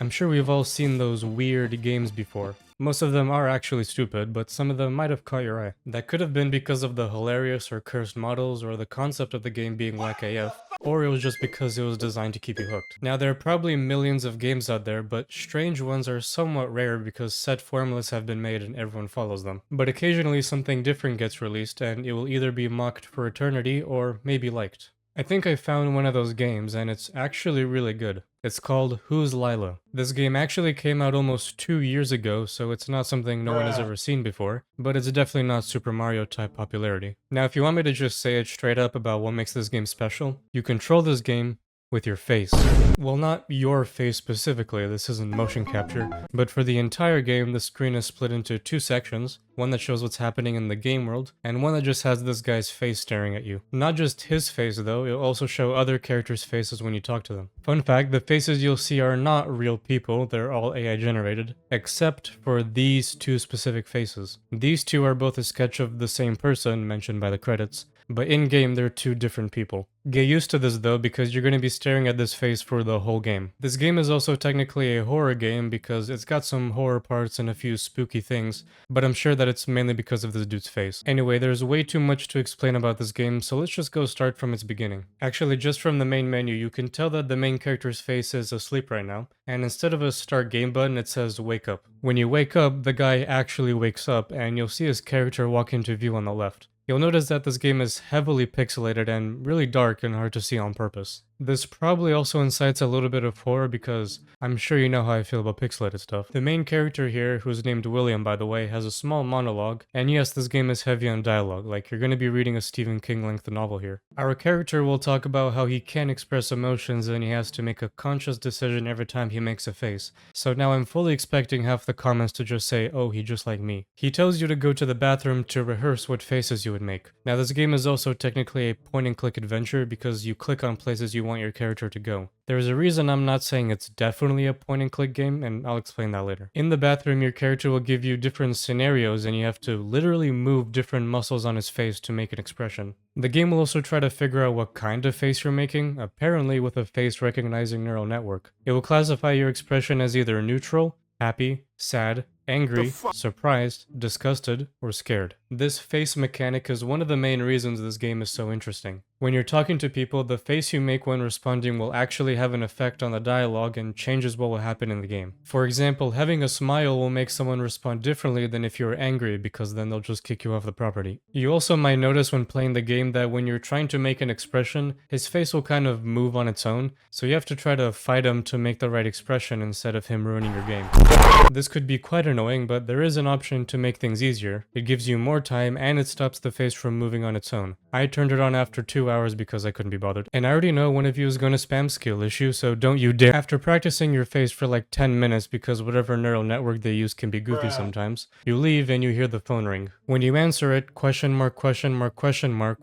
I'm sure we've all seen those weird games before. Most of them are actually stupid, but some of them might have caught your eye. That could have been because of the hilarious or cursed models or the concept of the game being whack AF, or it was just because it was designed to keep you hooked. Now there are probably millions of games out there, but strange ones are somewhat rare because set formulas have been made and everyone follows them. But occasionally something different gets released and it will either be mocked for eternity or maybe liked. I think I found one of those games and it's actually really good. It's called Who's Lila? This game actually came out almost 2 years ago, so it's not something no one has ever seen before, but it's definitely not Super Mario type popularity. Now if you want me to just say it straight up about what makes this game special, you control this game with your face. Well, not your face specifically, this isn't motion capture, but for the entire game the screen is split into two sections, one that shows what's happening in the game world, and one that just has this guy's face staring at you. Not just his face though, it'll also show other characters' faces when you talk to them. Fun fact, the faces you'll see are not real people, they're all AI generated, except for these two specific faces. These two are both a sketch of the same person mentioned by the credits, but in-game they're two different people. Get used to this though, because you're going to be staring at this face for the whole game. This game is also technically a horror game because it's got some horror parts and a few spooky things, but I'm sure that it's mainly because of this dude's face. Anyway, there's way too much to explain about this game, so let's just go start from its beginning. Actually, just from the main menu, you can tell that the main character's face is asleep right now, and instead of a start game button, it says wake up. When you wake up, the guy actually wakes up, and you'll see his character walk into view on the left. You'll notice that this game is heavily pixelated and really dark and hard to see on purpose. This probably also incites a little bit of horror because I'm sure you know how I feel about pixelated stuff. The main character here, who's named William by the way, has a small monologue, and yes, this game is heavy on dialogue, like you're going to be reading a Stephen King length novel here. Our character will talk about how he can't express emotions and he has to make a conscious decision every time he makes a face. So now I'm fully expecting half the comments to just say, oh, he just like me. He tells you to go to the bathroom to rehearse what faces you would make. Now this game is also technically a point and click adventure because you click on places you want your character to go. There's a reason I'm not saying it's definitely a point and click game, and I'll explain that later. In the bathroom, your character will give you different scenarios and you have to literally move different muscles on his face to make an expression. The game will also try to figure out what kind of face you're making, apparently with a face recognizing neural network. It will classify your expression as either neutral, happy, sad, angry, surprised, disgusted, or scared. This face mechanic is one of the main reasons this game is so interesting. When you're talking to people, the face you make when responding will actually have an effect on the dialogue and changes what will happen in the game. For example, having a smile will make someone respond differently than if you're angry because then they'll just kick you off the property. You also might notice when playing the game that when you're trying to make an expression, his face will kind of move on its own, so you have to try to fight him to make the right expression instead of him ruining your game. This could be quite annoying, but there is an option to make things easier. It gives you more time and it stops the face from moving on its own. I turned it on after 2 hours because I couldn't be bothered. And I already know one of you is going to spam skill issue, so don't you dare. After practicing your face for like 10 minutes because whatever neural network they use can be goofy sometimes, you leave and you hear the phone ring. When you answer it, question mark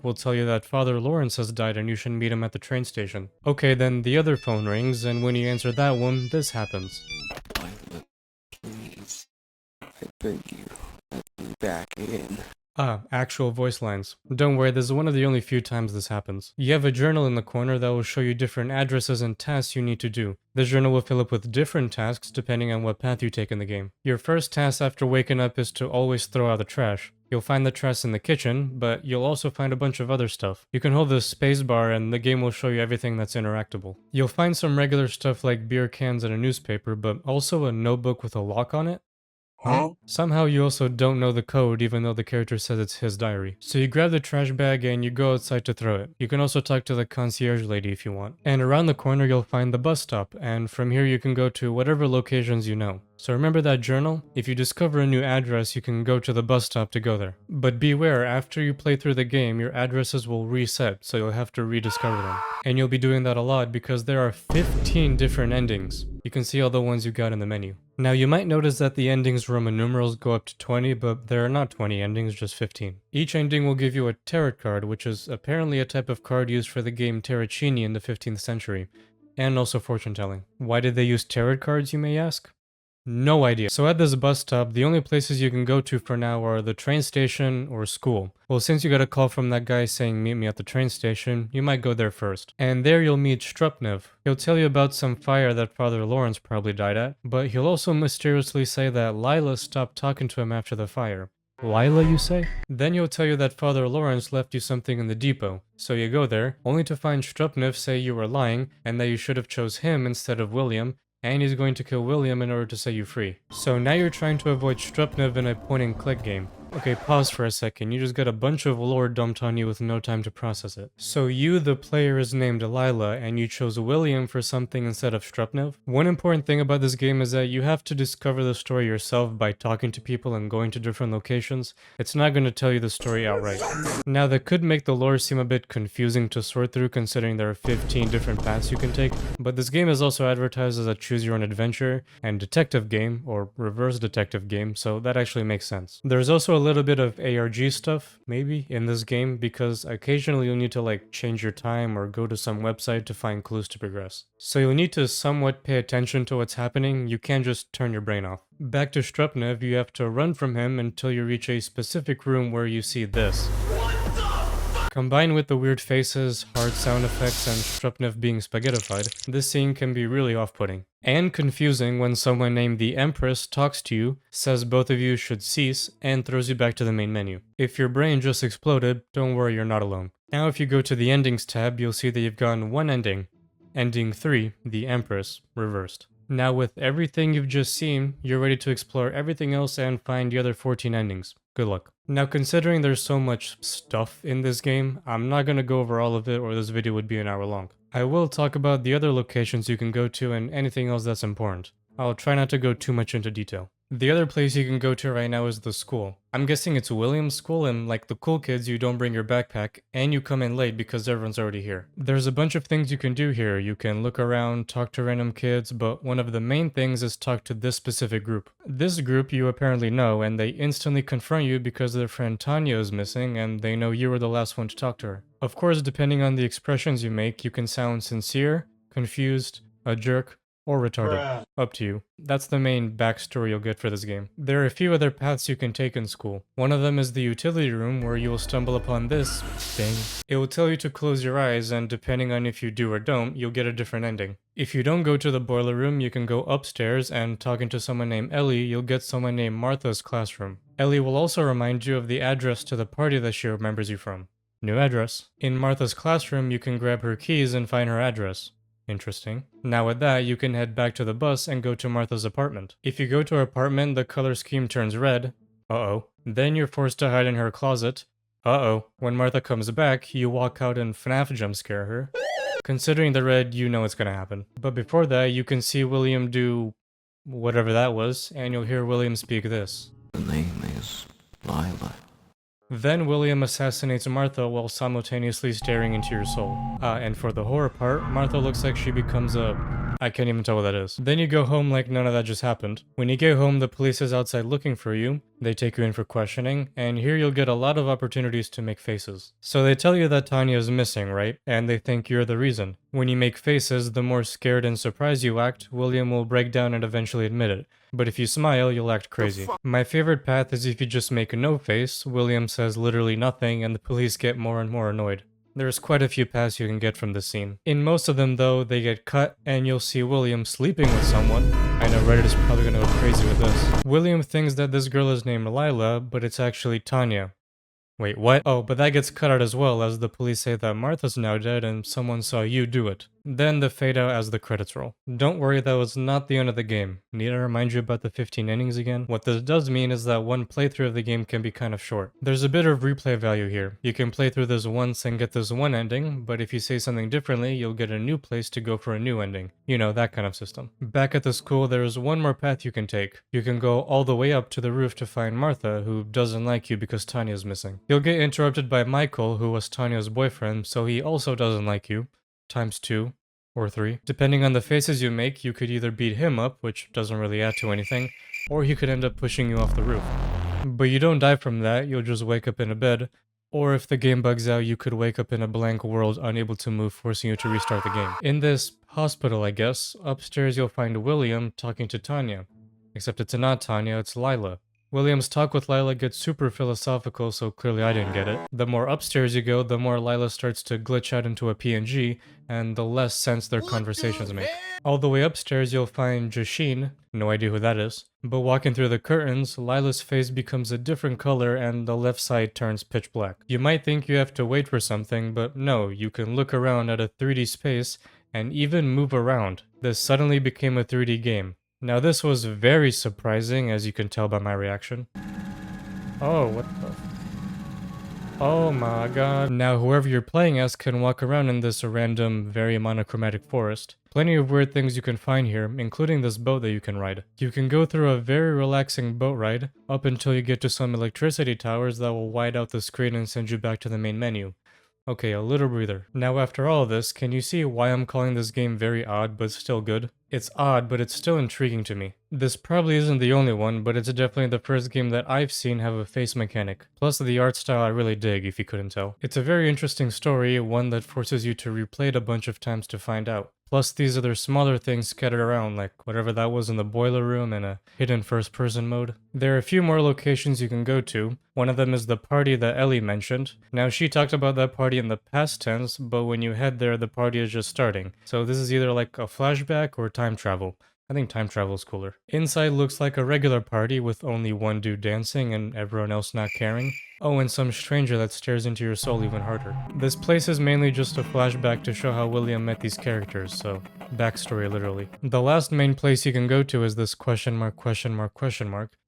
will tell you that Father Lawrence has died and you should meet him at the train station. Okay, then the other phone rings, and when you answer that one, this happens. Please, I beg you, let me back in. Ah, actual voice lines. Don't worry, this is one of the only few times this happens. You have a journal in the corner that will show you different addresses and tasks you need to do. This journal will fill up with different tasks depending on what path you take in the game. Your first task after waking up is to always throw out the trash. You'll find the trash in the kitchen, but you'll also find a bunch of other stuff. You can hold the space bar and the game will show you everything that's interactable. You'll find some regular stuff like beer cans and a newspaper, but also a notebook with a lock on it. Huh? Somehow you also don't know the code even though the character says it's his diary. So you grab the trash bag and you go outside to throw it. You can also talk to the concierge lady if you want. And around the corner you'll find the bus stop, and from here you can go to whatever locations you know. So remember that journal? If you discover a new address, you can go to the bus stop to go there. But beware, after you play through the game, your addresses will reset, so you'll have to rediscover them. And you'll be doing that a lot because there are 15 different endings. You can see all the ones you got in the menu. Now you might notice that the endings Roman numerals go up to 20, but there are not 20 endings, just 15. Each ending will give you a tarot card, which is apparently a type of card used for the game Tarocchini in the 15th century, and also fortune telling. Why did they use tarot cards, you may ask? No idea. So at this bus stop, the only places you can go to for now are the train station or school. Well, since you got a call from that guy saying meet me at the train station, you might go there first. And there you'll meet Strupnev. He'll tell you about some fire that Father Lawrence probably died at, but he'll also mysteriously say that Lila stopped talking to him after the fire. Lila, you say? Then he'll tell you that Father Lawrence left you something in the depot. So you go there, only to find Strupnev say you were lying, and that you should have chose him instead of William, and he's going to kill William in order to set you free. So now you're trying to avoid Strupnev in a point-and-click game. Okay, pause for a second. You just got a bunch of lore dumped on you with no time to process it. So you, the player, is named Lila, and you chose William for something instead of Strupnev? One important thing about this game is that you have to discover the story yourself by talking to people and going to different locations. It's not going to tell you the story outright. Now, that could make the lore seem a bit confusing to sort through considering there are 15 different paths you can take, but this game is also advertised as a choose-your-own-adventure and detective game, or reverse detective game, so that actually makes sense. There's also a little bit of ARG stuff, maybe, in this game, because occasionally you'll need to like change your time or go to some website to find clues to progress. So you'll need to somewhat pay attention to what's happening, you can't just turn your brain off. Back to Strupnev, you have to run from him until you reach a specific room where you see this. Combined with the weird faces, hard sound effects, and Strupnev being spaghettified, this scene can be really off-putting. And confusing when someone named the Empress talks to you, says both of you should cease, and throws you back to the main menu. If your brain just exploded, don't worry, you're not alone. Now if you go to the Endings tab, you'll see that you've gotten one ending. Ending 3, the Empress, reversed. Now with everything you've just seen, you're ready to explore everything else and find the other 14 endings. Good luck. Now considering there's so much stuff in this game, I'm not going to go over all of it or this video would be an hour long. I will talk about the other locations you can go to and anything else that's important. I'll try not to go too much into detail. The other place you can go to right now is the school. I'm guessing it's William's school, and like the cool kids, you don't bring your backpack, and you come in late because everyone's already here. There's a bunch of things you can do here. You can look around, talk to random kids, but one of the main things is talk to this specific group. This group you apparently know, and they instantly confront you because their friend Tanya is missing, and they know you were the last one to talk to her. Of course, depending on the expressions you make, you can sound sincere, confused, a jerk, or retarded. Up to you. That's the main backstory you'll get for this game. There are a few other paths you can take in school. One of them is the utility room, where you will stumble upon this thing. It will tell you to close your eyes, and depending on if you do or don't, you'll get a different ending. If you don't go to the boiler room, you can go upstairs, and talking to someone named Ellie, you'll get someone named Martha's classroom. Ellie will also remind you of the address to the party that she remembers you from. New address. In Martha's classroom, you can grab her keys and find her address. Interesting. Now with that, you can head back to the bus and go to Martha's apartment. If you go to her apartment, the color scheme turns red. Uh-oh. Then you're forced to hide in her closet. Uh-oh. When Martha comes back, you walk out and FNAF jump scare her. Considering the red, you know it's gonna happen. But before that, you can see William do whatever that was, and you'll hear William speak this. The name is Lila. Then William assassinates Martha while simultaneously staring into your soul. And for the horror part, Martha looks like she becomes I can't even tell what that is. Then you go home like none of that just happened. When you get home, the police is outside looking for you. They take you in for questioning, and here you'll get a lot of opportunities to make faces. So they tell you that Tanya is missing, right? And they think you're the reason. When you make faces, the more scared and surprised you act, William will break down and eventually admit it. But if you smile, you'll act crazy. My favorite path is if you just make no face, William says literally nothing, and the police get more and more annoyed. There's quite a few paths you can get from this scene. In most of them though, they get cut, and you'll see William sleeping with someone. I know Reddit is probably gonna go crazy with this. William thinks that this girl is named Lila, but it's actually Tanya. Wait, what? Oh, but that gets cut out as well, as the police say that Martha's now dead and someone saw you do it. Then the fade out as the credits roll. Don't worry, that was not the end of the game. Need I remind you about the 15 endings again? What this does mean is that one playthrough of the game can be kind of short. There's a bit of replay value here. You can play through this once and get this one ending, but if you say something differently, you'll get a new place to go for a new ending. You know, that kind of system. Back at the school, there's one more path you can take. You can go all the way up to the roof to find Martha, who doesn't like you because Tanya's missing. You'll get interrupted by Michael, who was Tanya's boyfriend, so he also doesn't like you. Times 2. Or 3. Depending on the faces you make, you could either beat him up, which doesn't really add to anything, or he could end up pushing you off the roof. But you don't die from that, you'll just wake up in a bed, or if the game bugs out, you could wake up in a blank world unable to move, forcing you to restart the game. In this hospital, I guess, upstairs you'll find William talking to Tanya. Except it's not Tanya, it's Lila. William's talk with Lila gets super philosophical, so clearly I didn't get it. The more upstairs you go, the more Lila starts to glitch out into a PNG, and the less sense their conversations make. All the way upstairs you'll find Jasheen, no idea who that is. But walking through the curtains, Lila's face becomes a different color and the left side turns pitch black. You might think you have to wait for something, but no, you can look around at a 3D space and even move around. This suddenly became a 3D game. Now this was very surprising, as you can tell by my reaction. Oh, what the... Oh my god. Now whoever you're playing as can walk around in this random, very monochromatic forest. Plenty of weird things you can find here, including this boat that you can ride. You can go through a very relaxing boat ride, up until you get to some electricity towers that will white out the screen and send you back to the main menu. Okay, a little breather. Now after all this, can you see why I'm calling this game very odd but still good? It's odd, but it's still intriguing to me. This probably isn't the only one, but it's definitely the first game that I've seen have a face mechanic. Plus the art style I really dig, if you couldn't tell. It's a very interesting story, one that forces you to replay it a bunch of times to find out. Plus these other smaller things scattered around, like whatever that was in the boiler room and a hidden first-person mode. There are a few more locations you can go to. One of them is the party that Ellie mentioned. Now she talked about that party in the past tense, but when you head there the party is just starting. So this is either like a flashback or time travel. I think time travel is cooler. Inside looks like a regular party with only one dude dancing and everyone else not caring. Oh, and some stranger that stares into your soul even harder. This place is mainly just a flashback to show how William met these characters, so backstory literally. The last main place you can go to is this question mark,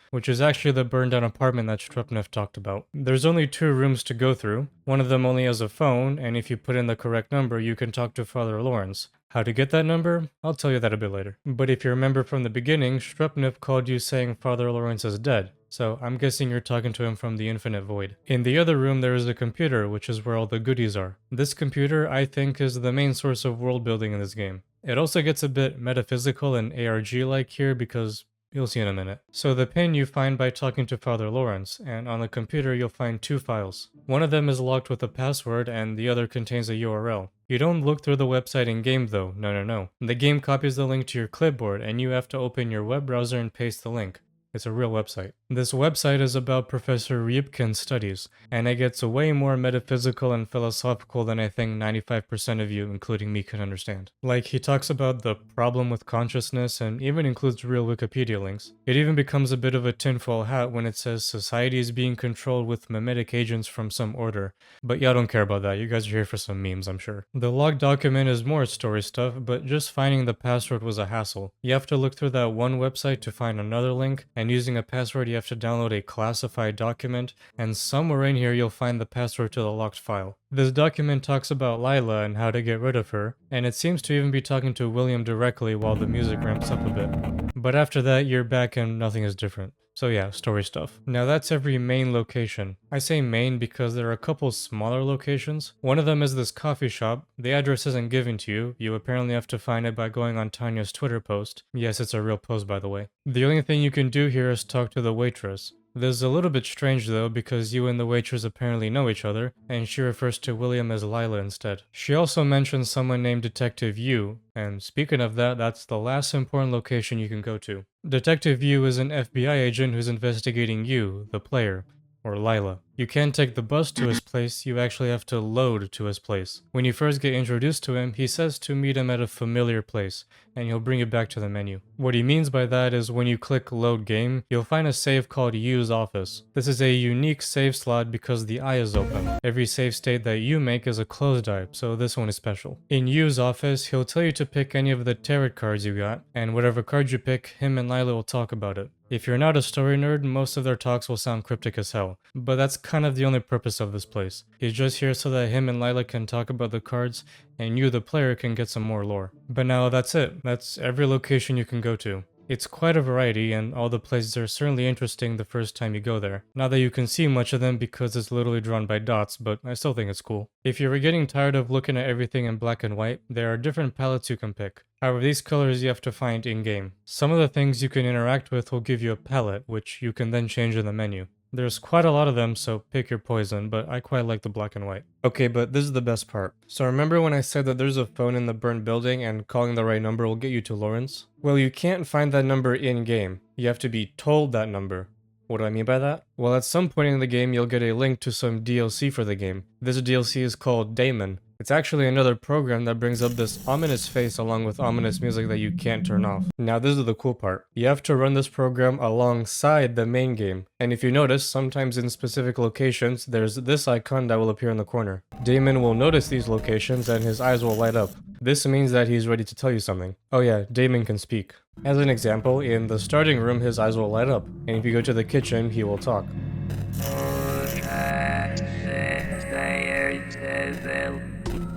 which is actually the burned down apartment that Strupnev talked about. There's only 2 rooms to go through. One of them only has a phone, and if you put in the correct number, you can talk to Father Lawrence. How to get that number? I'll tell you that a bit later. But if you remember from the beginning, Strupnev called you saying Father Lawrence is dead. So I'm guessing you're talking to him from the infinite void. In the other room there is a computer, which is where all the goodies are. This computer, I think, is the main source of world building in this game. It also gets a bit metaphysical and ARG-like here because you'll see in a minute. So the pin you find by talking to Father Lawrence, and on the computer you'll find 2 files. One of them is locked with a password and the other contains a URL. You don't look through the website in game though, no. The game copies the link to your clipboard and you have to open your web browser and paste the link. It's a real website. This website is about Professor Ryubkin's studies, and it gets way more metaphysical and philosophical than I think 95% of you, including me, can understand. Like, he talks about the problem with consciousness and even includes real Wikipedia links. It even becomes a bit of a tinfoil hat when it says society is being controlled with mimetic agents from some order. But yeah, I don't care about that. You guys are here for some memes, I'm sure. The log document is more story stuff, but just finding the password was a hassle. You have to look through that one website to find another link, and using a password you have to download a classified document, and somewhere in here you'll find the password to the locked file. This document talks about Lila and how to get rid of her, and it seems to even be talking to William directly while the music ramps up a bit. But after that you're back and nothing is different. So yeah, story stuff. Now that's every main location. I say main because there are a couple smaller locations. One of them is this coffee shop. The address isn't given to you. You apparently have to find it by going on Tanya's Twitter post. Yes, it's a real post, by the way. The only thing you can do here is talk to the waitress. This is a little bit strange though, because you and the waitress apparently know each other, and she refers to William as Lila instead. She also mentions someone named Detective Yu, and speaking of that, that's the last important location you can go to. Detective Yu is an FBI agent who's investigating you, the player, or Lila. You can't take the bus to his place, you actually have to load to his place. When you first get introduced to him, he says to meet him at a familiar place, and he'll bring you back to the menu. What he means by that is when you click load game, you'll find a save called Yu's office. This is a unique save slot because the eye is open. Every save state that you make is a closed eye, so this one is special. In Yu's office, he'll tell you to pick any of the tarot cards you got, and whatever card you pick, him and Lila will talk about it. If you're not a story nerd, most of their talks will sound cryptic as hell, but that's kind of the only purpose of this place. He's just here so that him and Lila can talk about the cards, and you, the player, can get some more lore. But now that's it. That's every location you can go to. It's quite a variety, and all the places are certainly interesting the first time you go there. Not that you can see much of them because it's literally drawn by dots, but I still think it's cool. If you were getting tired of looking at everything in black and white, there are different palettes you can pick. However, these colors you have to find in-game. Some of the things you can interact with will give you a palette, which you can then change in the menu. There's quite a lot of them, so pick your poison, but I quite like the black and white. Okay, but this is the best part. So remember when I said that there's a phone in the burned building and calling the right number will get you to Lawrence? Well, you can't find that number in-game. You have to be told that number. What do I mean by that? Well, at some point in the game, you'll get a link to some DLC for the game. This DLC is called Damon. It's actually another program that brings up this ominous face along with ominous music that you can't turn off. Now this is the cool part. You have to run this program alongside the main game. And if you notice, sometimes in specific locations, there's this icon that will appear in the corner. Damon will notice these locations and his eyes will light up. This means that he's ready to tell you something. Oh yeah, Damon can speak. As an example, in the starting room his eyes will light up, and if you go to the kitchen, he will talk.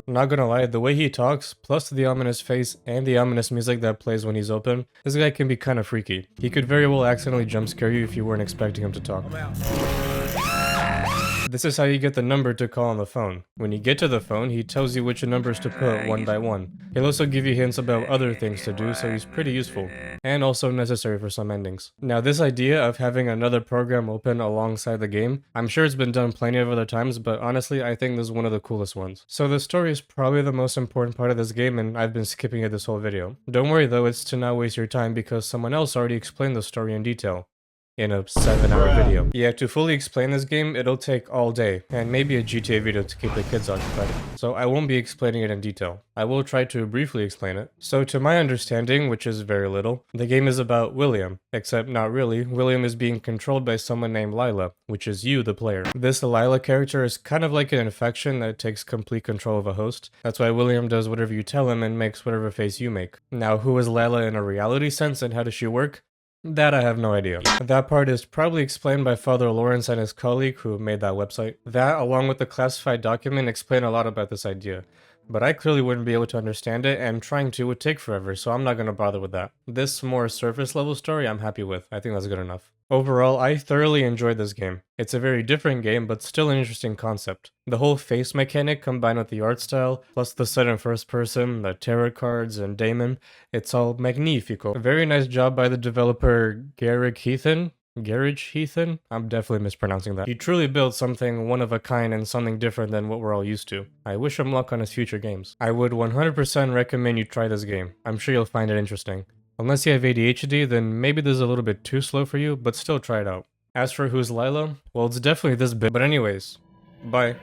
Not gonna lie, the way he talks, plus the ominous face and the ominous music that plays when he's open, this guy can be kinda freaky. He could very well accidentally jump scare you if you weren't expecting him to talk. This is how you get the number to call on the phone. When you get to the phone, he tells you which numbers to put one by one. He'll also give you hints about other things to do, so he's pretty useful. And also necessary for some endings. Now this idea of having another program open alongside the game, I'm sure it's been done plenty of other times, but honestly I think this is one of the coolest ones. So the story is probably the most important part of this game and I've been skipping it this whole video. Don't worry though, it's to not waste your time because someone else already explained the story in detail. In a 7-hour video. Yeah, to fully explain this game, it'll take all day, and maybe a GTA video to keep the kids occupied. So I won't be explaining it in detail. I will try to briefly explain it. So to my understanding, which is very little, the game is about William. Except not really. William is being controlled by someone named Lila, which is you, the player. This Lila character is kind of like an infection that takes complete control of a host. That's why William does whatever you tell him and makes whatever face you make. Now, who is Lila in a reality sense and how does she work? That I have no idea. That part is probably explained by Father Lawrence and his colleague who made that website. That, along with the classified document, explain a lot about this idea. But I clearly wouldn't be able to understand it, and trying to would take forever, so I'm not gonna bother with that. This more surface level story I'm happy with. I think that's good enough. Overall, I thoroughly enjoyed this game. It's a very different game, but still an interesting concept. The whole face mechanic combined with the art style, plus the set in first person, the tarot cards, and Damon, it's all magnifico. A very nice job by the developer Garrick Heathen. I'm definitely mispronouncing that. He truly built something one of a kind and something different than what we're all used to. I wish him luck on his future games. I would 100% recommend you try this game. I'm sure you'll find it interesting. Unless you have ADHD, then maybe this is a little bit too slow for you, but still try it out. As for who's Lila, well, it's definitely this bit. But anyways, bye.